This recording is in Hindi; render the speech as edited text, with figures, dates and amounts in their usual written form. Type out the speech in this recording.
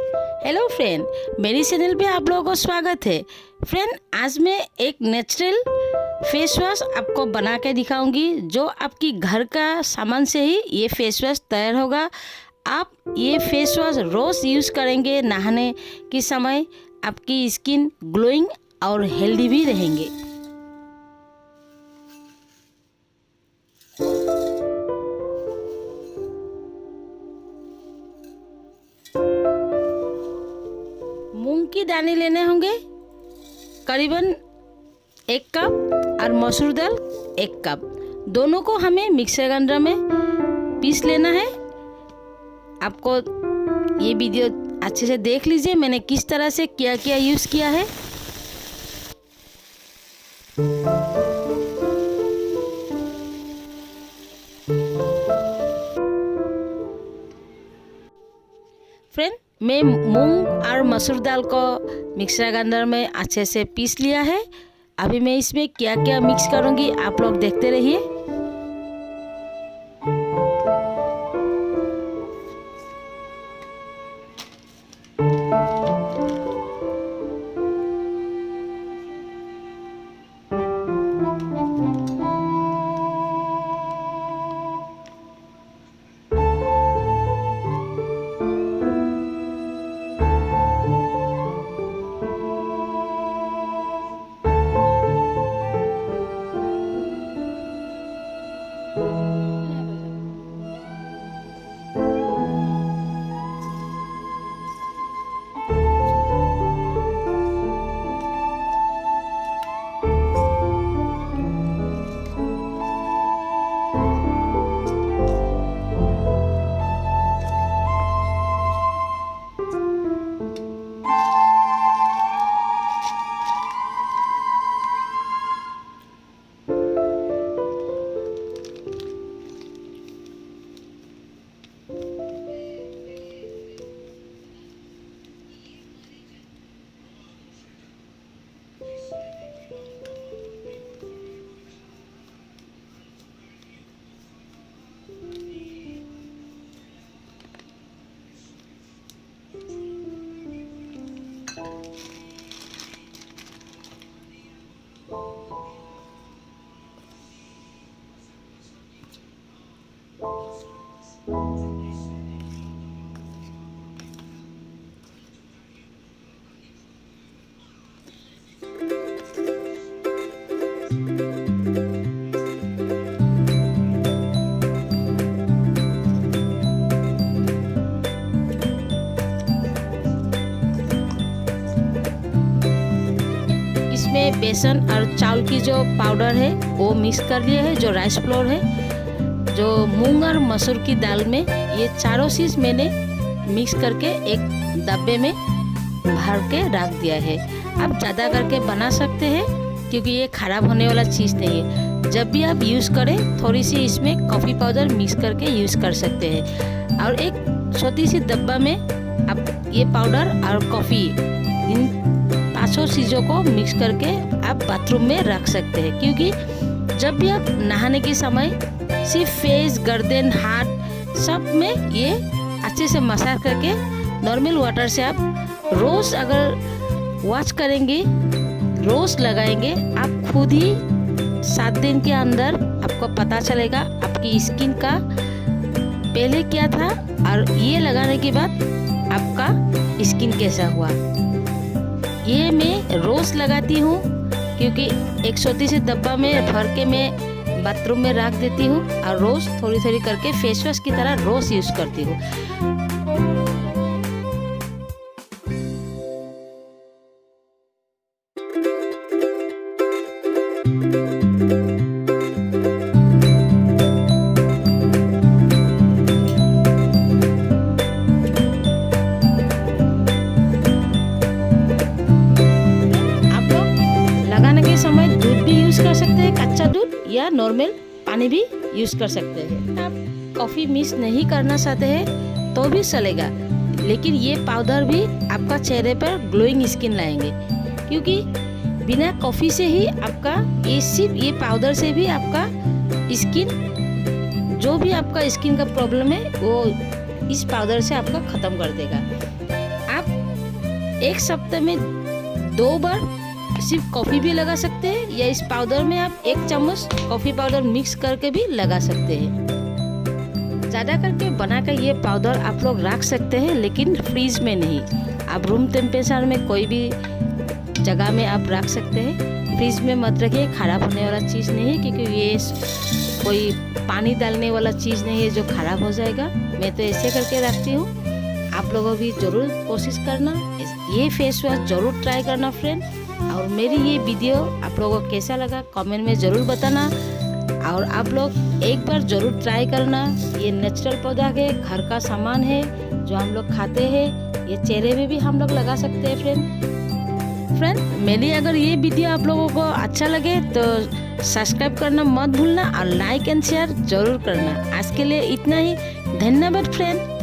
हेलो फ्रेंड, मेरी चैनल पे आप लोगों को स्वागत है। फ्रेंड, आज मैं एक नेचुरल फेस वॉश आपको बना के दिखाऊंगी, जो आपकी घर का सामान से ही ये फेस वॉश तैयार होगा। आप ये फेस वॉश रोज़ यूज़ करेंगे नहाने के समय, आपकी स्किन ग्लोइंग और हेल्दी भी रहेंगे। मूंग की दाने लेने होंगे करीबन 1 कप और मसूर दाल 1 कप। दोनों को हमें मिक्सर ग्राइंडर में पीस लेना है। आपको ये वीडियो अच्छे से देख लीजिए, मैंने किस तरह से क्या क्या यूज़ किया है। फ्रेंड, मैं मूंग और मसूर दाल को मिक्सर ग्राइंडर में अच्छे से पीस लिया है। अभी मैं इसमें क्या क्या मिक्स करूंगी आप लोग देखते रहिए। इसमें बेसन और चावल की जो पाउडर है वो मिक्स कर लिए है, जो राइस फ्लोर है, जो मूंग और मसूर की दाल में, ये चारों चीज़ मैंने मिक्स करके एक डब्बे में भर के रख दिया है। आप ज़्यादा करके बना सकते हैं क्योंकि ये ख़राब होने वाला चीज़ नहीं है। जब भी आप यूज़ करें थोड़ी सी इसमें कॉफ़ी पाउडर मिक्स करके यूज़ कर सकते हैं। और एक छोटी सी डब्बा में आप ये पाउडर और कॉफ़ी, इन 5 चीज़ों को मिक्स करके आप बाथरूम में रख सकते हैं। क्योंकि जब भी आप नहाने के समय सिर्फ फेस, गर्दन, हाथ सब में ये अच्छे से मसाज करके नॉर्मल वाटर से आप रोज़ अगर वॉश करेंगे, रोज़ लगाएंगे, आप खुद ही 7 दिन के अंदर आपको पता चलेगा आपकी स्किन का पहले क्या था और ये लगाने के बाद आपका स्किन कैसा हुआ। ये मैं रोज़ लगाती हूँ क्योंकि एक छोटी सी डब्बा में भर के मैं बाथरूम में रख देती हूँ और रोज़ थोड़ी थोड़ी करके फेस वॉश की तरह रोज़ यूज़ करती हूँ। समय दूध भी यूज़ कर सकते हैं, कच्चा दूध या नॉर्मल पानी भी यूज़ कर सकते हैं। आप कॉफ़ी मिक्स नहीं करना चाहते हैं तो भी चलेगा, लेकिन ये पाउडर भी आपका चेहरे पर ग्लोइंग स्किन लाएंगे। क्योंकि बिना कॉफ़ी से ही आपका सिर्फ ये पाउडर से भी आपका स्किन, जो भी आपका स्किन का प्रॉब्लम है वो इस पाउडर से आपका ख़त्म कर देगा। आप एक सप्ताह में 2 बार सिर्फ कॉफ़ी भी लगा सकते हैं, या इस पाउडर में आप 1 चम्मच कॉफ़ी पाउडर मिक्स करके भी लगा सकते हैं। ज़्यादा करके बनाकर ये पाउडर आप लोग रख सकते हैं, लेकिन फ्रीज में नहीं। आप रूम टेम्परेचर में कोई भी जगह में आप रख सकते हैं। फ्रीज में मत रखिए, ख़राब होने वाला चीज़ नहीं है, क्योंकि ये कोई पानी डालने वाला चीज़ नहीं है जो ख़राब हो जाएगा। मैं तो ऐसे करके रखती हूँ। आप लोगों भी ज़रूर कोशिश करना, ये फेस वॉश ज़रूर ट्राई करना फ्रेंड। और मेरी ये वीडियो आप लोगों को कैसा लगा कमेंट में ज़रूर बताना, और आप लोग एक बार ज़रूर ट्राई करना। ये नेचुरल पौधा है, घर का सामान है जो हम लोग खाते हैं। ये चेहरे में भी हम लोग लगा सकते हैं फ्रेंड। मेरी अगर ये वीडियो आप लोगों को अच्छा लगे तो सब्सक्राइब करना मत भूलना, और लाइक एंड शेयर ज़रूर करना। आज के लिए इतना ही, धन्यवाद फ्रेंड।